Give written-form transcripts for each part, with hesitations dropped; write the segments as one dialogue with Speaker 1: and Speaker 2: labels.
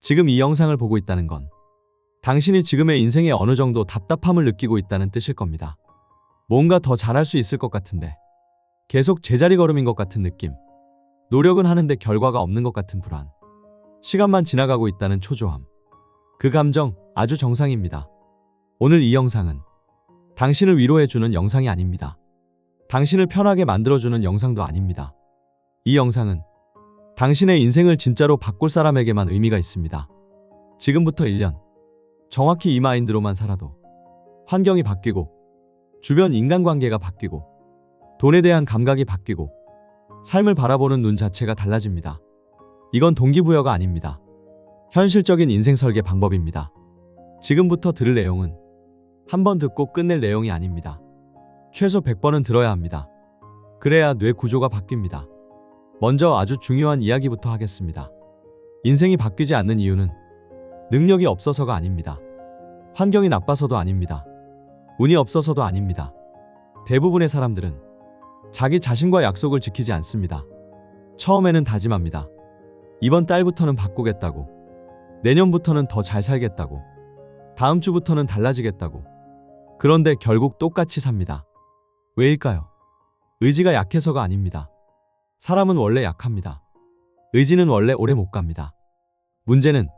Speaker 1: 지금 이 영상을 보고 있다는 건 당신이 지금의 인생에 어느 정도 답답함을 느끼고 있다는 뜻일 겁니다. 뭔가 더 잘할 수 있을 것 같은데 계속 제자리 걸음인 것 같은 느낌, 노력은 하는데 결과가 없는 것 같은 불안, 시간만 지나가고 있다는 초조함. 그 감정 아주 정상입니다. 오늘 이 영상은 당신을 위로해주는 영상이 아닙니다. 당신을 편하게 만들어주는 영상도 아닙니다. 이 영상은 당신의 인생을 진짜로 바꿀 사람에게만 의미가 있습니다. 지금부터 1년, 정확히 이 마인드로만 살아도 환경이 바뀌고, 주변 인간관계가 바뀌고, 돈에 대한 감각이 바뀌고, 삶을 바라보는 눈 자체가 달라집니다. 이건 동기부여가 아닙니다. 현실적인 인생 설계 방법입니다. 지금부터 들을 내용은 한 번 듣고 끝낼 내용이 아닙니다. 최소 100번은 들어야 합니다. 그래야 뇌 구조가 바뀝니다. 먼저 아주 중요한 이야기부터 하겠습니다. 인생이 바뀌지 않는 이유는 능력이 없어서가 아닙니다. 환경이 나빠서도 아닙니다. 운이 없어서도 아닙니다. 대부분의 사람들은 자기 자신과 약속을 지키지 않습니다. 처음에는 다짐합니다. 이번 달부터는 바꾸겠다고, 내년부터는 더 잘 살겠다고, 다음 주부터는 달라지겠다고. 그런데 결국 똑같이 삽니다. 왜일까요? 의지가 약해서가 아닙니다. 사람은 원래 약합니다. 의지는 원래 오래 못 갑니다. 문제는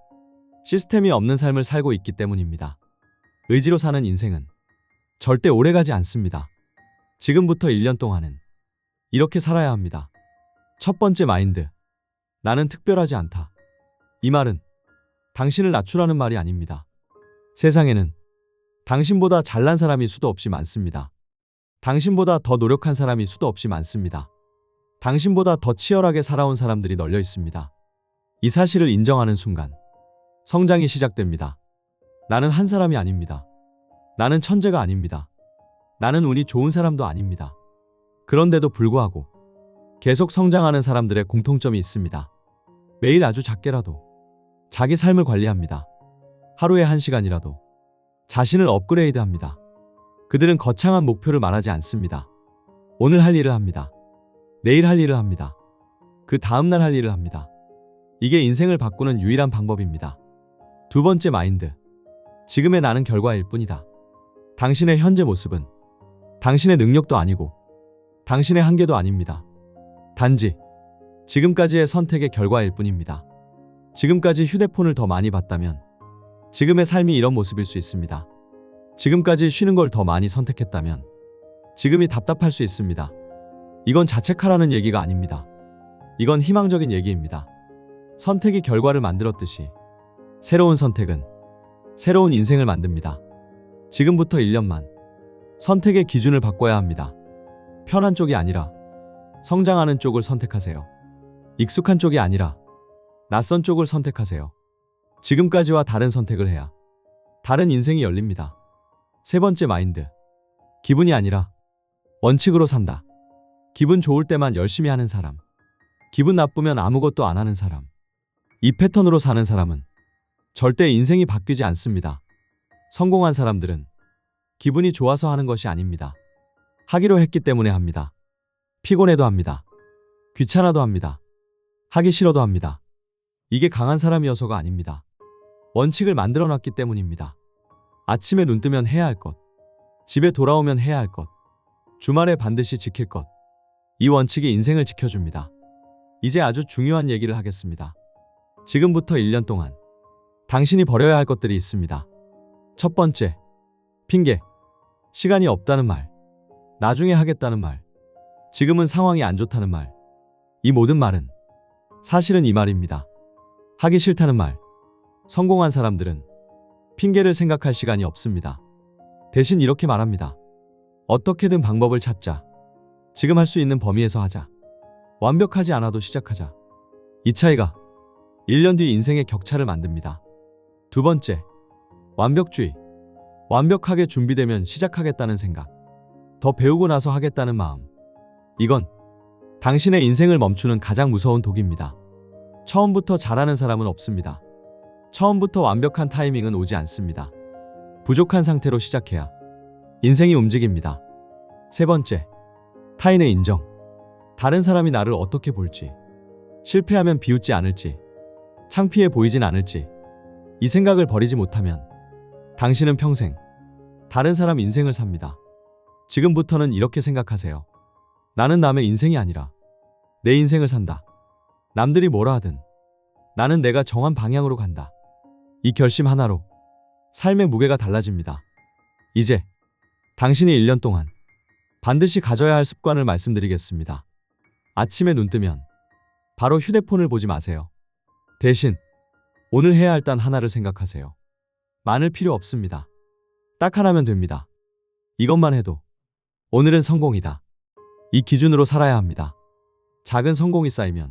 Speaker 1: 시스템이 없는 삶을 살고 있기 때문입니다. 의지로 사는 인생은 절대 오래가지 않습니다. 지금부터 1년 동안은 이렇게 살아야 합니다. 첫 번째 마인드. 나는 특별하지 않다. 이 말은 당신을 낮추라는 말이 아닙니다. 세상에는 당신보다 잘난 사람이 수도 없이 많습니다. 당신보다 더 노력한 사람이 수도 없이 많습니다. 당신보다 더 치열하게 살아온 사람들이 널려 있습니다. 이 사실을 인정하는 순간 성장이 시작됩니다. 나는 한 사람이 아닙니다. 나는 천재가 아닙니다. 나는 운이 좋은 사람도 아닙니다. 그런데도 불구하고 계속 성장하는 사람들의 공통점이 있습니다. 매일 아주 작게라도 자기 삶을 관리합니다. 하루에 1시간이라도 자신을 업그레이드합니다. 그들은 거창한 목표를 말하지 않습니다. 오늘 할 일을 합니다. 내일 할 일을 합니다. 그 다음날 할 일을 합니다. 이게 인생을 바꾸는 유일한 방법입니다. 두 번째 마인드. 지금의 나는 결과일 뿐이다. 당신의 현재 모습은 당신의 능력도 아니고 당신의 한계도 아닙니다. 단지 지금까지의 선택의 결과일 뿐입니다. 지금까지 휴대폰을 더 많이 봤다면 지금의 삶이 이런 모습일 수 있습니다. 지금까지 쉬는 걸 더 많이 선택했다면 지금이 답답할 수 있습니다. 이건 자책하라는 얘기가 아닙니다. 이건 희망적인 얘기입니다. 선택이 결과를 만들었듯이 새로운 선택은 새로운 인생을 만듭니다. 지금부터 1년만 선택의 기준을 바꿔야 합니다. 편한 쪽이 아니라 성장하는 쪽을 선택하세요. 익숙한 쪽이 아니라 낯선 쪽을 선택하세요. 지금까지와 다른 선택을 해야 다른 인생이 열립니다. 세 번째 마인드. 기분이 아니라 원칙으로 산다. 기분 좋을 때만 열심히 하는 사람, 기분 나쁘면 아무것도 안 하는 사람, 이 패턴으로 사는 사람은 절대 인생이 바뀌지 않습니다. 성공한 사람들은 기분이 좋아서 하는 것이 아닙니다. 하기로 했기 때문에 합니다. 피곤해도 합니다. 귀찮아도 합니다. 하기 싫어도 합니다. 이게 강한 사람이어서가 아닙니다. 원칙을 만들어놨기 때문입니다. 아침에 눈 뜨면 해야 할 것, 집에 돌아오면 해야 할 것, 주말에 반드시 지킬 것. 이 원칙이 인생을 지켜줍니다. 이제 아주 중요한 얘기를 하겠습니다. 지금부터 1년 동안 당신이 버려야 할 것들이 있습니다. 첫 번째, 핑계. 시간이 없다는 말, 나중에 하겠다는 말, 지금은 상황이 안 좋다는 말. 이 모든 말은 사실은 이 말입니다. 하기 싫다는 말. 성공한 사람들은 핑계를 생각할 시간이 없습니다. 대신 이렇게 말합니다. 어떻게든 방법을 찾자. 지금 할 수 있는 범위에서 하자. 완벽하지 않아도 시작하자. 이 차이가 1년 뒤 인생의 격차를 만듭니다. 두 번째, 완벽주의. 완벽하게 준비되면 시작하겠다는 생각. 더 배우고 나서 하겠다는 마음. 이건 당신의 인생을 멈추는 가장 무서운 독입니다. 처음부터 잘하는 사람은 없습니다. 처음부터 완벽한 타이밍은 오지 않습니다. 부족한 상태로 시작해야 인생이 움직입니다. 세 번째, 타인의 인정. 다른 사람이 나를 어떻게 볼지, 실패하면 비웃지 않을지, 창피해 보이진 않을지 이 생각을 버리지 못하면 당신은 평생 다른 사람 인생을 삽니다. 지금부터는 이렇게 생각하세요. 나는 남의 인생이 아니라 내 인생을 산다. 남들이 뭐라 하든 나는 내가 정한 방향으로 간다. 이 결심 하나로 삶의 무게가 달라집니다. 이제 당신이 1년 동안 반드시 가져야 할 습관을 말씀드리겠습니다. 아침에 눈 뜨면 바로 휴대폰을 보지 마세요. 대신 오늘 해야 할 단 하나를 생각하세요. 많을 필요 없습니다. 딱 하나면 됩니다. 이것만 해도 오늘은 성공이다. 이 기준으로 살아야 합니다. 작은 성공이 쌓이면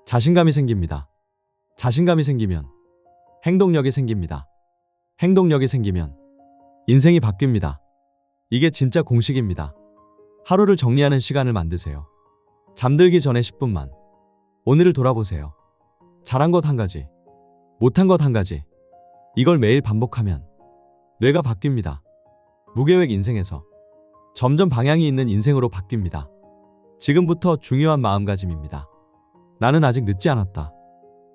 Speaker 1: 자신감이 생깁니다. 자신감이 생기면 행동력이 생깁니다. 행동력이 생기면 인생이 바뀝니다. 이게 진짜 공식입니다. 하루를 정리하는 시간을 만드세요. 잠들기 전에 10분만 오늘을 돌아보세요. 잘한 것 한 가지, 못한 것 한 가지. 이걸 매일 반복하면 뇌가 바뀝니다. 무계획 인생에서 점점 방향이 있는 인생으로 바뀝니다. 지금부터 중요한 마음가짐입니다. 나는 아직 늦지 않았다.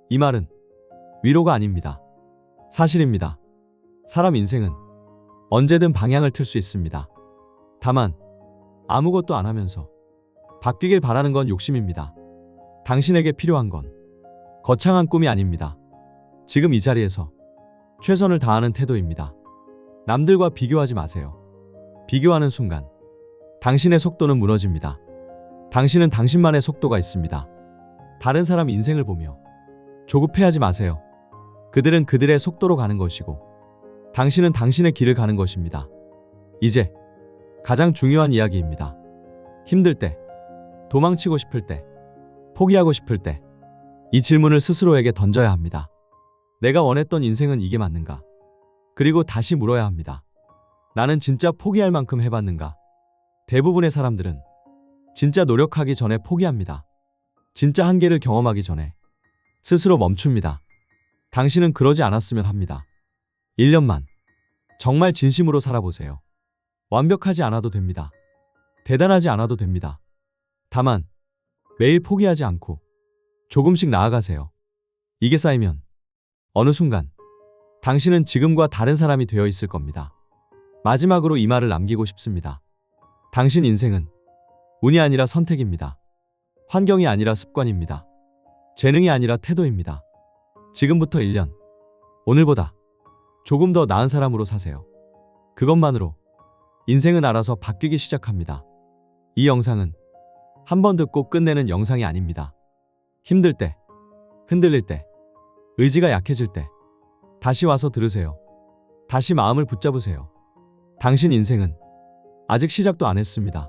Speaker 1: 이 말은 위로가 아닙니다. 사실입니다. 사람 인생은 언제든 방향을 틀 수 있습니다. 다만 아무것도 안 하면서 바뀌길 바라는 건 욕심입니다. 당신에게 필요한 건 거창한 꿈이 아닙니다. 지금 이 자리에서 최선을 다하는 태도입니다. 남들과 비교하지 마세요. 비교하는 순간 당신의 속도는 무너집니다. 당신은 당신만의 속도가 있습니다. 다른 사람 인생을 보며 조급해하지 마세요. 그들은 그들의 속도로 가는 것이고 당신은 당신의 길을 가는 것입니다. 이제 가장 중요한 이야기입니다. 힘들 때, 도망치고 싶을 때, 포기하고 싶을 때 이 질문을 스스로에게 던져야 합니다. 내가 원했던 인생은 이게 맞는가? 그리고 다시 물어야 합니다. 나는 진짜 포기할 만큼 해봤는가? 대부분의 사람들은 진짜 노력하기 전에 포기합니다. 진짜 한계를 경험하기 전에 스스로 멈춥니다. 당신은 그러지 않았으면 합니다. 1년만 정말 진심으로 살아보세요. 완벽하지 않아도 됩니다. 대단하지 않아도 됩니다. 다만 매일 포기하지 않고 조금씩 나아가세요. 이게 쌓이면 어느 순간 당신은 지금과 다른 사람이 되어 있을 겁니다. 마지막으로 이 말을 남기고 싶습니다. 당신 인생은 운이 아니라 선택입니다. 환경이 아니라 습관입니다. 재능이 아니라 태도입니다. 지금부터 1년, 오늘보다 조금 더 나은 사람으로 사세요. 그것만으로 인생은 알아서 바뀌기 시작합니다. 이 영상은 한 번 듣고 끝내는 영상이 아닙니다. 힘들 때, 흔들릴 때, 의지가 약해질 때 다시 와서 들으세요. 다시 마음을 붙잡으세요. 당신 인생은 아직 시작도 안 했습니다.